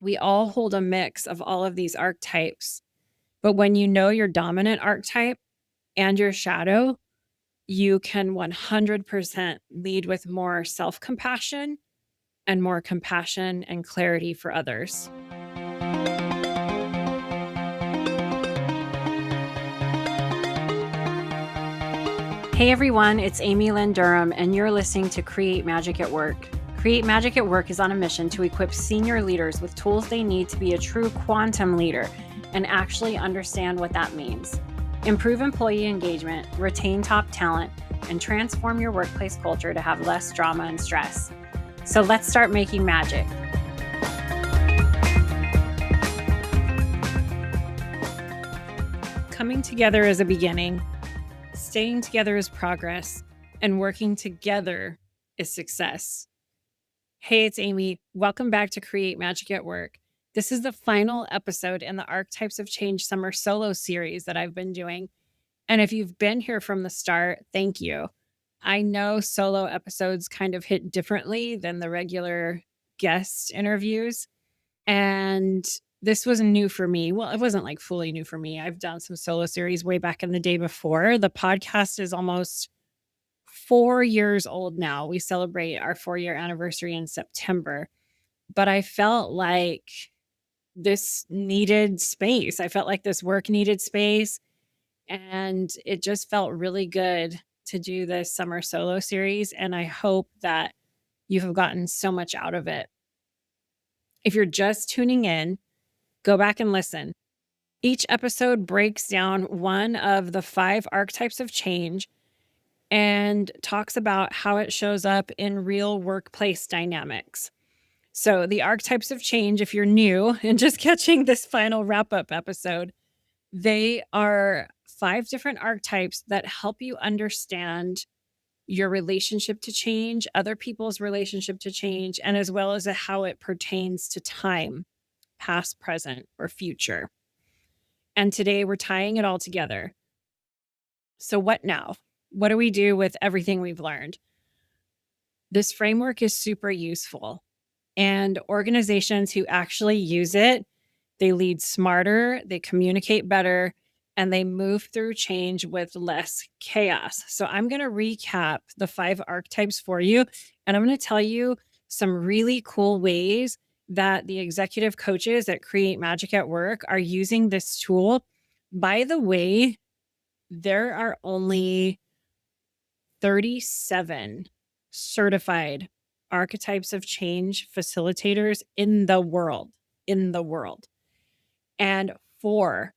We all hold a mix of all of these archetypes. But when you know your dominant archetype and your shadow, you can 100% lead with more self-compassion and more compassion and clarity for others. Hey everyone, it's Amy Lynn Durham, and you're listening to Create Magic at Work. Create Magic at Work is on a mission to equip senior leaders with tools they need to be a true quantum leader and actually understand what that means. Improve employee engagement, retain top talent, and transform your workplace culture to have less drama and stress. So let's start making magic. Coming together is a beginning. Staying together is progress, and working together is success. Hey, it's Amy. Welcome back to Create Magic at Work. This is the final episode in the Archetypes of Change Summer Solo series that I've been doing. And if you've been here from the start, thank you. I know solo episodes kind of hit differently than the regular guest interviews. And this was new for me. Well, it wasn't like fully new for me. I've done some solo series way back in the day before. The podcast is almost 4 years old now. We celebrate our 4-year anniversary in September. But I felt like this needed space. I felt like this work needed space. And it just felt really good to do this summer solo series. And I hope that you have gotten so much out of it. If you're just tuning in, go back and listen. Each episode breaks down one of the 5 archetypes of change and talks about how it shows up in real workplace dynamics. So the archetypes of change, if you're new and just catching this final wrap-up episode, they are 5 different archetypes that help you understand your relationship to change, other people's relationship to change, and as well as how it pertains to time, past, present, or future. And today we're tying it all together. So what now? What do we do with everything we've learned? This framework is super useful, and organizations who actually use it, they lead smarter, they communicate better, and they move through change with less chaos. So I'm going to recap the 5 archetypes for you, and I'm going to tell you some really cool ways that the executive coaches that Create Magic at Work are using this tool. By the way, there are only 37 certified archetypes of change facilitators in the world. And 4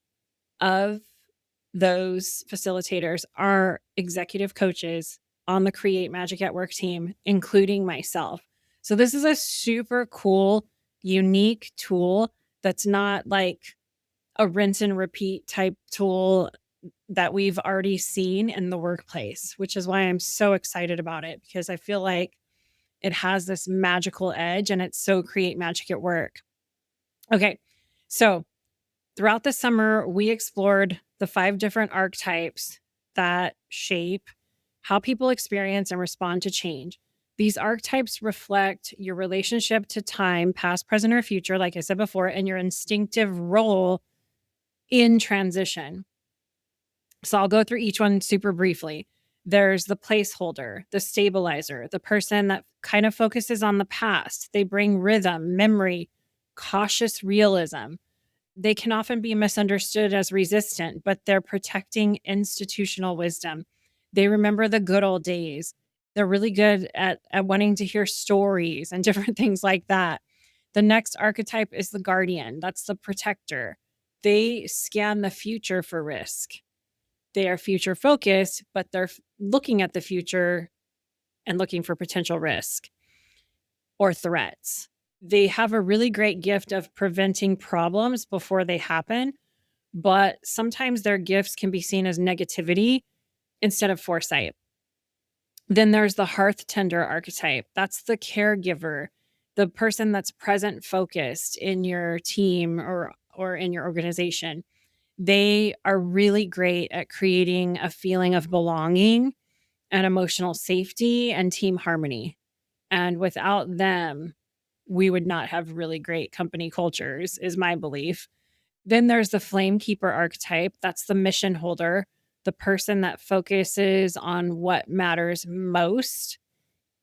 of those facilitators are executive coaches on the Create Magic at Work team, including myself. So this is a super cool, unique tool that's not like a rinse and repeat type tool that we've already seen in the workplace, which is why I'm so excited about it, because I feel like it has this magical edge and it's so Create Magic at Work. Okay, so throughout the summer, we explored the 5 different archetypes that shape how people experience and respond to change. These archetypes reflect your relationship to time, past, present, or future, like I said before, and your instinctive role in transition. So I'll go through each one super briefly. There's the placeholder, the stabilizer, the person that kind of focuses on the past. They bring rhythm, memory, cautious realism. They can often be misunderstood as resistant, but they're protecting institutional wisdom. They remember the good old days. They're really good at wanting to hear stories and different things like that. The next archetype is the guardian. That's the protector. They scan the future for risk. They are future focused, but they're looking at the future and looking for potential risk or threats. They have a really great gift of preventing problems before they happen, but sometimes their gifts can be seen as negativity instead of foresight. Then there's the hearth tender archetype. That's the caregiver, the person that's present focused in your team or in your organization. They are really great at creating a feeling of belonging and emotional safety and team harmony. And without them, we would not have really great company cultures, is my belief. Then there's the flame keeper archetype. That's the mission holder, the person that focuses on what matters most.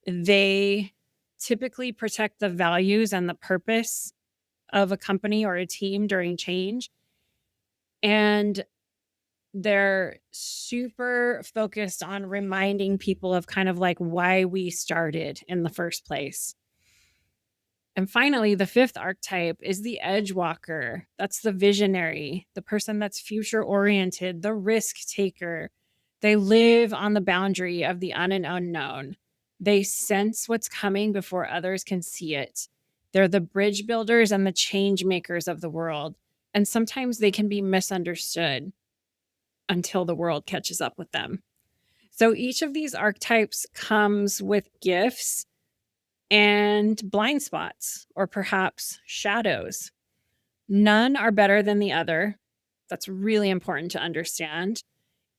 They typically protect the values and the purpose of a company or a team during change. And they're super focused on reminding people of kind of like why we started in the first place. And finally, the fifth archetype is the Edgewalker. That's the visionary, the person that's future oriented, the risk taker. They live on the boundary of the unknown. They sense what's coming before others can see it. They're the bridge builders and the change makers of the world. And sometimes they can be misunderstood until the world catches up with them. So each of these archetypes comes with gifts and blind spots, or perhaps shadows. None are better than the other. That's really important to understand.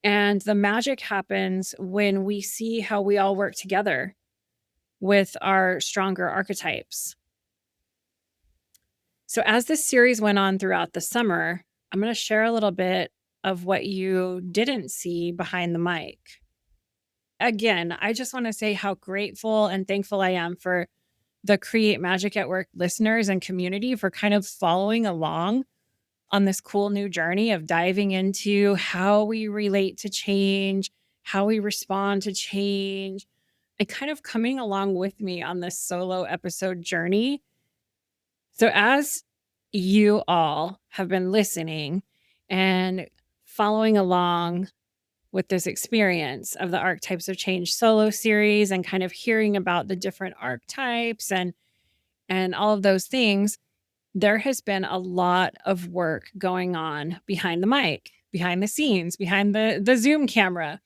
And the magic happens when we see how we all work together with our stronger archetypes. So as this series went on throughout the summer, I'm going to share a little bit of what you didn't see behind the mic. Again, I just want to say how grateful and thankful I am for the Create Magic at Work listeners and community for kind of following along on this cool new journey of diving into how we relate to change, how we respond to change, and kind of coming along with me on this solo episode journey. So as you all have been listening and following along with this experience of the Archetypes of Change solo series and kind of hearing about the different archetypes and all of those things, there has been a lot of work going on behind the mic, behind the scenes, behind the Zoom camera.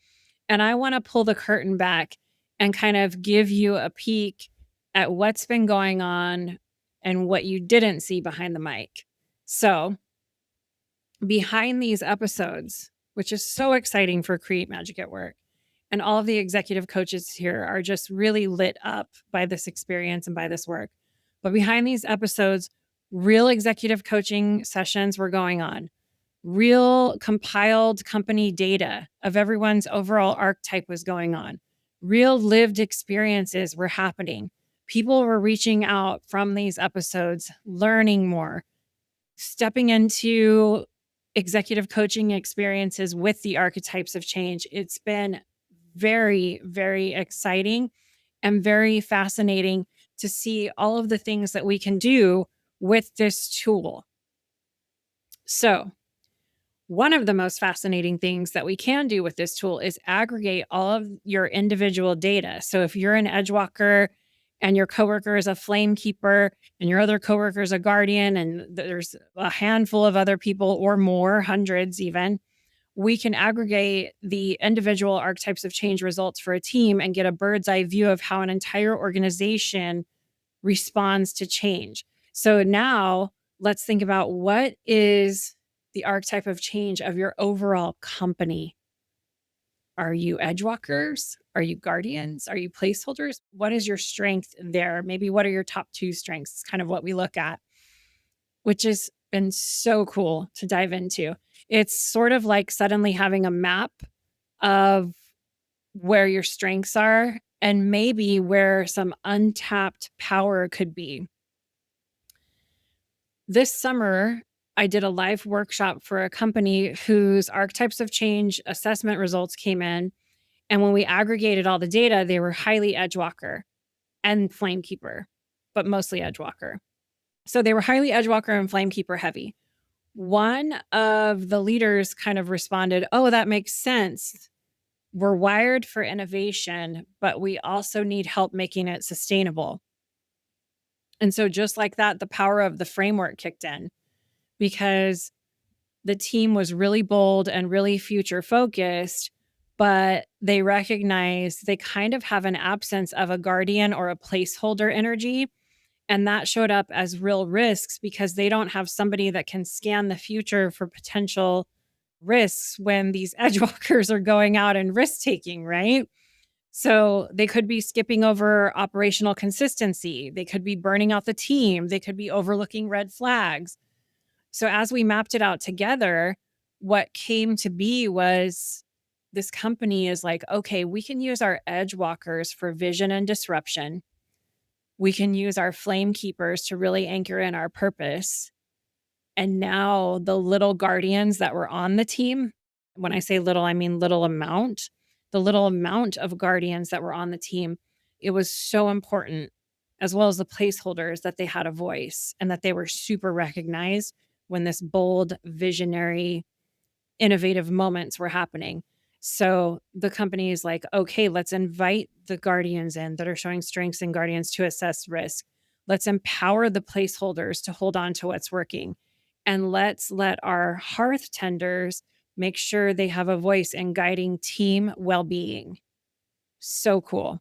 And I want to pull the curtain back and kind of give you a peek at what's been going on and what you didn't see behind the mic. So behind these episodes, which is so exciting for Create Magic at Work, and all of the executive coaches here are just really lit up by this experience and by this work. But behind these episodes, real executive coaching sessions were going on. Real compiled company data of everyone's overall archetype was going on. Real lived experiences were happening. People were reaching out from these episodes, learning more, stepping into executive coaching experiences with the Archetypes of Change. It's been very, very exciting and very fascinating to see all of the things that we can do with this tool. So, one of the most fascinating things that we can do with this tool is aggregate all of your individual data. So if you're an Edgewalker and your coworker is a flame keeper and your other coworker is a guardian and there's a handful of other people or more, hundreds even, we can aggregate the individual Archetypes of Change results for a team and get a bird's eye view of how an entire organization responds to change. So now let's think about what is the archetype of change of your overall company. Are you Edgewalkers? Are you guardians? Are you placeholders? What is your strength there? Maybe what are your top 2 strengths? It's kind of what we look at, which has been so cool to dive into. It's sort of like suddenly having a map of where your strengths are and maybe where some untapped power could be. This summer, I did a live workshop for a company whose Archetypes of Change assessment results came in. And when we aggregated all the data, they were highly Edgewalker and Flamekeeper, but mostly Edgewalker. So they were highly Edgewalker and Flamekeeper heavy. One of the leaders kind of responded, "Oh, that makes sense. We're wired for innovation, but we also need help making it sustainable." And so just like that, the power of the framework kicked in, because the team was really bold and really future focused, but they recognize they kind of have an absence of a guardian or a placeholder energy. And that showed up as real risks because they don't have somebody that can scan the future for potential risks when these Edgewalkers are going out and risk taking, right? So they could be skipping over operational consistency. They could be burning out the team. They could be overlooking red flags. So as we mapped it out together, what came to be was this company is like, okay, we can use our edge walkers for vision and disruption. We can use our flame keepers to really anchor in our purpose. And now the little guardians that were on the team, when I say little, I mean little amount, the little amount of guardians that were on the team, it was so important, as well as the placeholders, that they had a voice and that they were super recognized when this bold, visionary, innovative moments were happening. So the company is like, okay, let's invite the guardians in that are showing strengths and guardians to assess risk. Let's empower the placeholders to hold on to what's working. And let's let our hearth tenders make sure they have a voice in guiding team well-being. So cool.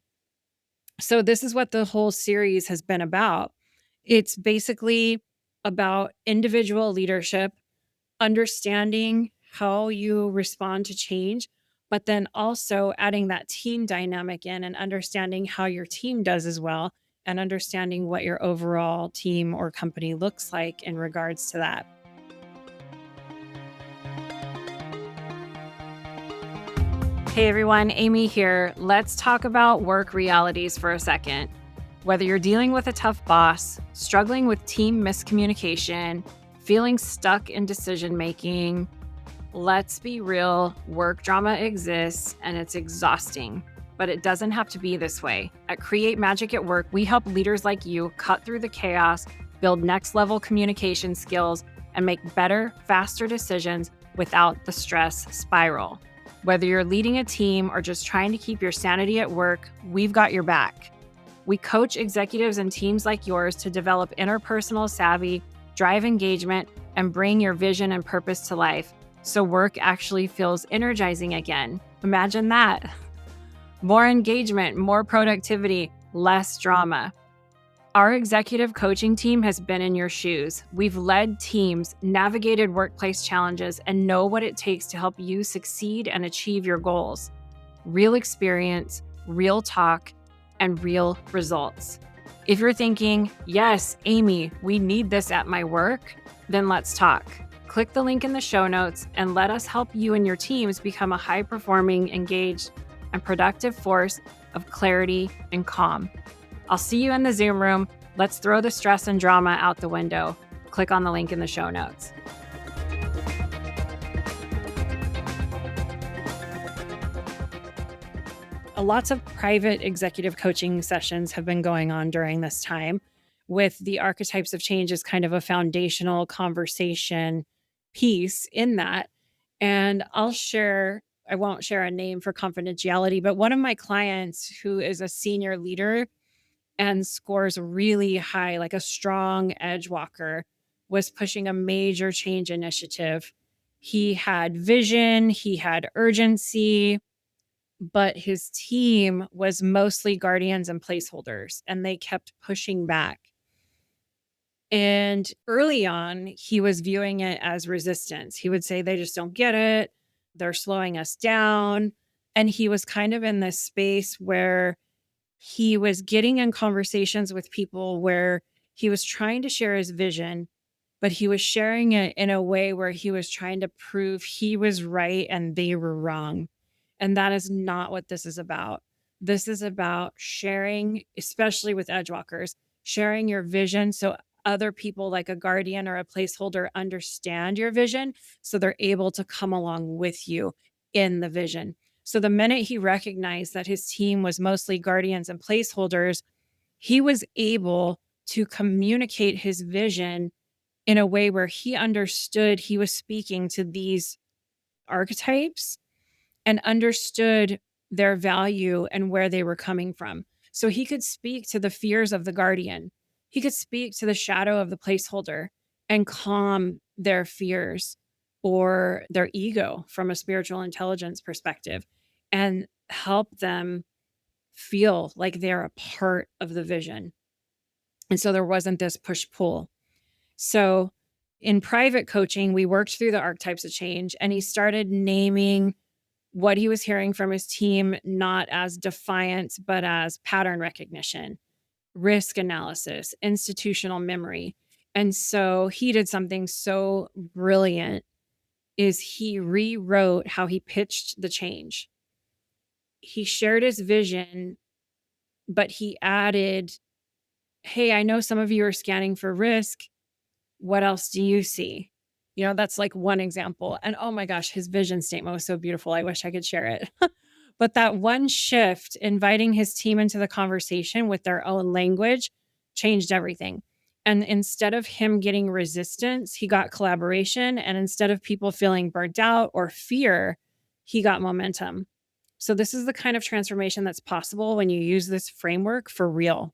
So this is what the whole series has been about. It's basically about individual leadership, understanding how you respond to change, but then also adding that team dynamic in and understanding how your team does as well, and understanding what your overall team or company looks like in regards to that. Hey everyone, Amy here. Let's talk about work realities for a second. Whether you're dealing with a tough boss, struggling with team miscommunication, feeling stuck in decision making, let's be real, work drama exists and it's exhausting, but it doesn't have to be this way. At Create Magic at Work, we help leaders like you cut through the chaos, build next level communication skills, and make better, faster decisions without the stress spiral. Whether you're leading a team or just trying to keep your sanity at work, we've got your back. We coach executives and teams like yours to develop interpersonal savvy, drive engagement, and bring your vision and purpose to life so work actually feels energizing again. Imagine that. More engagement, more productivity, less drama. Our executive coaching team has been in your shoes. We've led teams, navigated workplace challenges, and know what it takes to help you succeed and achieve your goals. Real experience, real talk, and real results. If you're thinking, yes, Amy, we need this at my work, then let's talk. Click the link in the show notes and let us help you and your teams become a high-performing, engaged, and productive force of clarity and calm. I'll see you in the Zoom room. Let's throw the stress and drama out the window. Click on the link in the show notes. Lots of private executive coaching sessions have been going on during this time, with the archetypes of change as kind of a foundational conversation piece in that. And I won't share a name for confidentiality, but one of my clients who is a senior leader and scores really high, like a strong edge walker, was pushing a major change initiative. He had vision, he had urgency, but his team was mostly guardians and placeholders, and they kept pushing back. And early on, he was viewing it as resistance. He would say, they just don't get it. They're slowing us down. And he was kind of in this space where he was getting in conversations with people where he was trying to share his vision, but he was sharing it in a way where he was trying to prove he was right and they were wrong. And that is not what this is about. This is about sharing, especially with Edgewalkers, sharing your vision so other people like a guardian or a placeholder understand your vision so they're able to come along with you in the vision. So the minute he recognized that his team was mostly guardians and placeholders, he was able to communicate his vision in a way where he understood he was speaking to these archetypes and understood their value and where they were coming from. So he could speak to the fears of the guardian. He could speak to the shadow of the placeholder and calm their fears or their ego from a spiritual intelligence perspective and help them feel like they're a part of the vision. And so there wasn't this push-pull. So in private coaching, we worked through the archetypes of change, and he started naming what he was hearing from his team, not as defiance, but as pattern recognition, risk analysis, institutional memory. And so he did something so brilliant is he rewrote how he pitched the change. He shared his vision, but he added, hey, I know some of you are scanning for risk. What else do you see? That's like one example. And oh my gosh, his vision statement was so beautiful. I wish I could share it. But that one shift, inviting his team into the conversation with their own language, changed everything. And instead of him getting resistance, he got collaboration. And instead of people feeling burnt out or fear, he got momentum. So this is the kind of transformation that's possible when you use this framework for real.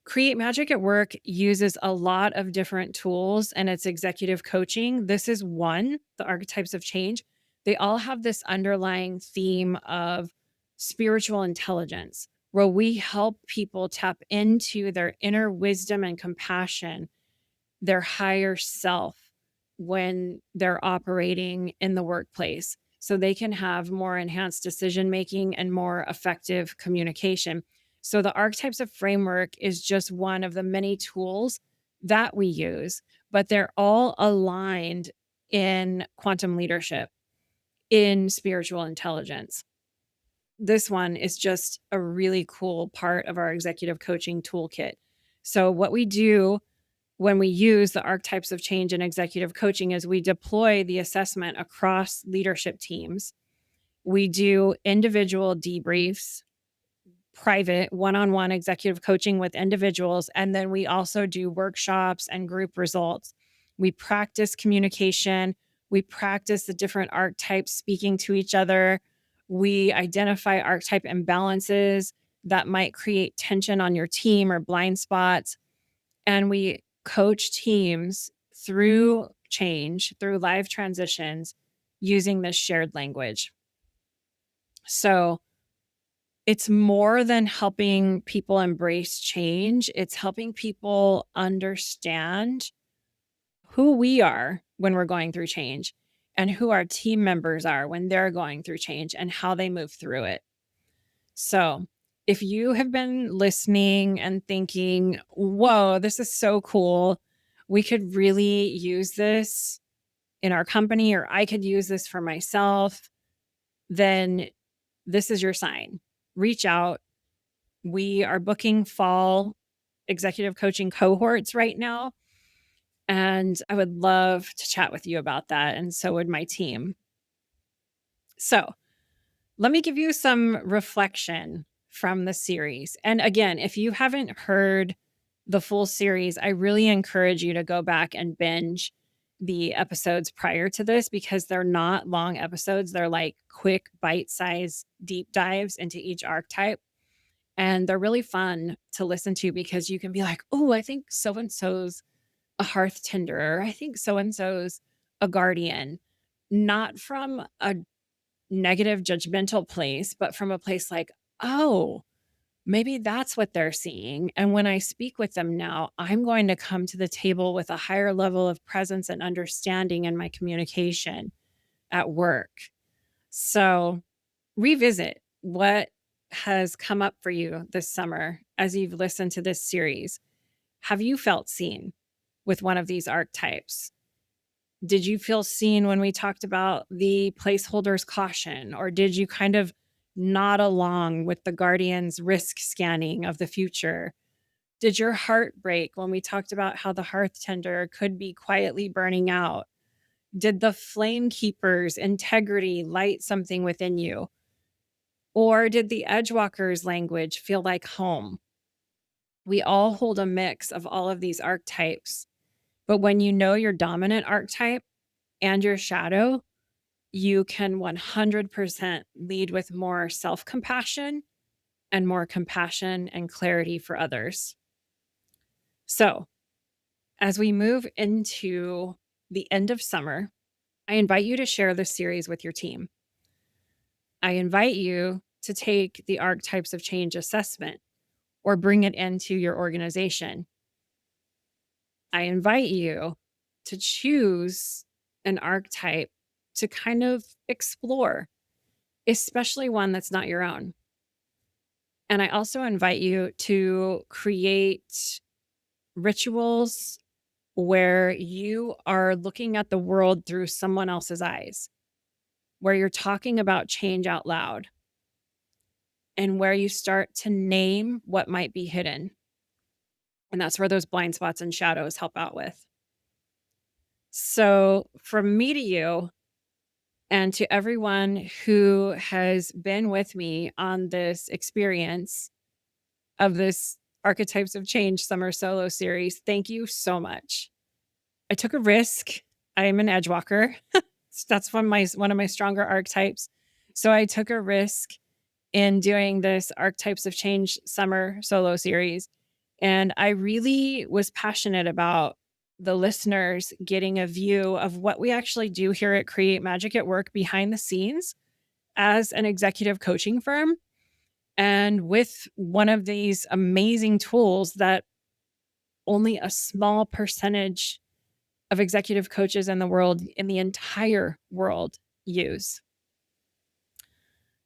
Create Magic at Work uses a lot of different tools and it's executive coaching. This is one, the archetypes of change. They all have this underlying theme of spiritual intelligence, where we help people tap into their inner wisdom and compassion, their higher self when they're operating in the workplace so they can have more enhanced decision making and more effective communication. So the archetypes of framework is just one of the many tools that we use, but they're all aligned in quantum leadership, in spiritual intelligence. This one is just a really cool part of our executive coaching toolkit. So what we do when we use the archetypes of change in executive coaching is we deploy the assessment across leadership teams. We do individual debriefs, private one-on-one executive coaching with individuals, and then we also do workshops and group results. We practice communication. We practice the different archetypes speaking to each other. We identify archetype imbalances that might create tension on your team or blind spots. And we coach teams through change, through live transitions, using this shared language. So it's more than helping people embrace change. It's helping people understand who we are when we're going through change and who our team members are when they're going through change and how they move through it. So if you have been listening and thinking, whoa, this is so cool, we could really use this in our company, or I could use this for myself, then this is your sign. Reach out. We are booking fall executive coaching cohorts right now. And I would love to chat with you about that. And so would my team. So let me give you some reflection from the series. And again, if you haven't heard the full series, I really encourage you to go back and binge the episodes prior to this because they're not long episodes. They're like quick bite-sized deep dives into each archetype. And they're really fun to listen to because you can be like, oh, I think so-and-so's a hearth tender. I think so-and-so's a guardian. Not from a negative judgmental place, but from a place like, oh, maybe that's what they're seeing. And when I speak with them now, I'm going to come to the table with a higher level of presence and understanding in my communication at work. So revisit what has come up for you this summer as you've listened to this series. Have you felt seen with one of these archetypes? Did you feel seen when we talked about the placeholder's caution, or did you kind of nod along with the guardian's risk scanning of the future? Did your heart break when we talked about how the hearth tender could be quietly burning out? Did the flame keeper's integrity light something within you? Or did the Edgewalker's language feel like home? We all hold a mix of all of these archetypes. But when you know your dominant archetype and your shadow, you can 100% lead with more self-compassion and more compassion and clarity for others. So, as we move into the end of summer, I invite you to share this series with your team. I invite you to take the archetypes of change assessment or bring it into your organization. I invite you to choose an archetype to kind of explore, especially one that's not your own. And I also invite you to create rituals where you are looking at the world through someone else's eyes, where you're talking about change out loud, and where you start to name what might be hidden. And that's where those blind spots and shadows help out with. So, from me to you, and to everyone who has been with me on this experience of this Archetypes of Change summer solo series, thank you so much. I took a risk. I am an Edgewalker. That's one of my stronger archetypes. So I took a risk in doing this Archetypes of Change summer solo series. And I really was passionate about the listeners getting a view of what we actually do here at Create Magic at Work behind the scenes as an executive coaching firm. And with one of these amazing tools that only a small percentage of executive coaches in the entire world use.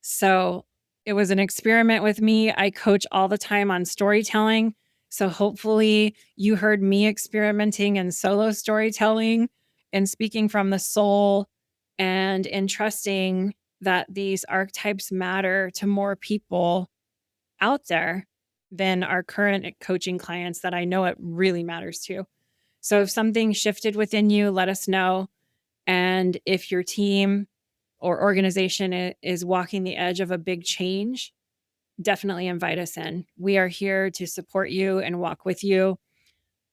So it was an experiment with me. I coach all the time on storytelling. So hopefully you heard me experimenting in solo storytelling and speaking from the soul and in trusting that these archetypes matter to more people out there than our current coaching clients that I know it really matters to. So if something shifted within you, let us know. And if your team or organization is walking the edge of a big change, definitely invite us in. We are here to support you and walk with you.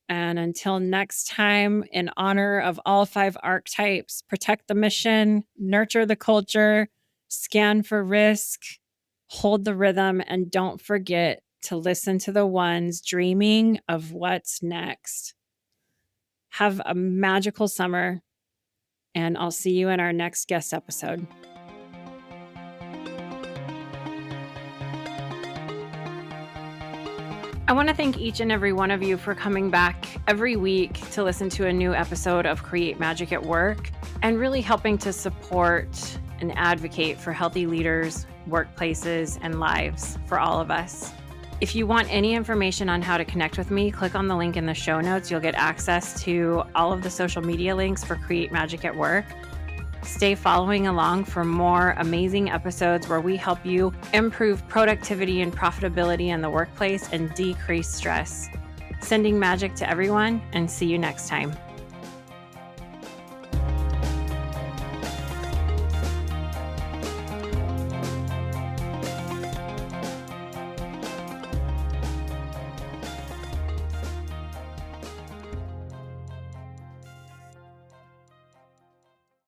And until next time, in honor of all 5 archetypes, protect the mission, nurture the culture, scan for risk, hold the rhythm, and don't forget to listen to the ones dreaming of what's next. Have a magical summer, and I'll see you in our next guest episode. I want to thank each and every one of you for coming back every week to listen to a new episode of Create Magic at Work and really helping to support and advocate for healthy leaders, workplaces, and lives for all of us. If you want any information on how to connect with me, click on the link in the show notes. You'll get access to all of the social media links for Create Magic at Work. Stay following along for more amazing episodes where we help you improve productivity and profitability in the workplace and decrease stress. Sending magic to everyone, and see you next time.